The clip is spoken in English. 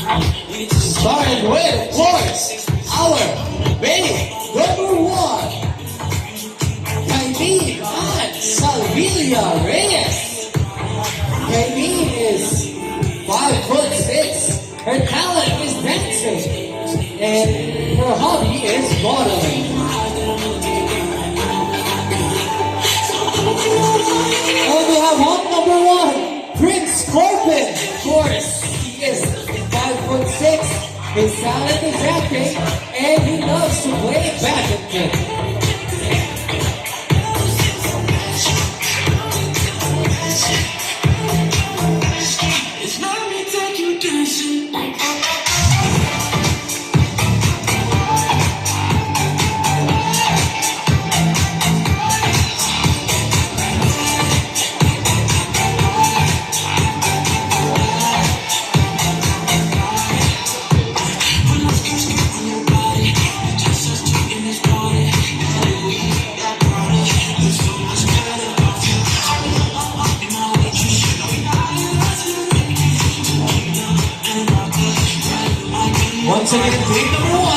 Starting with, of course, our big number one, Kaibigan Salvilla Reyes. Kaibigan is 5'6". Her talent is dancing, and her hobby is modeling. And we have home number one, Prince Corbin. Of course, he is 5'6". His talent is acting, and he loves to play badminton. Once again, team number one.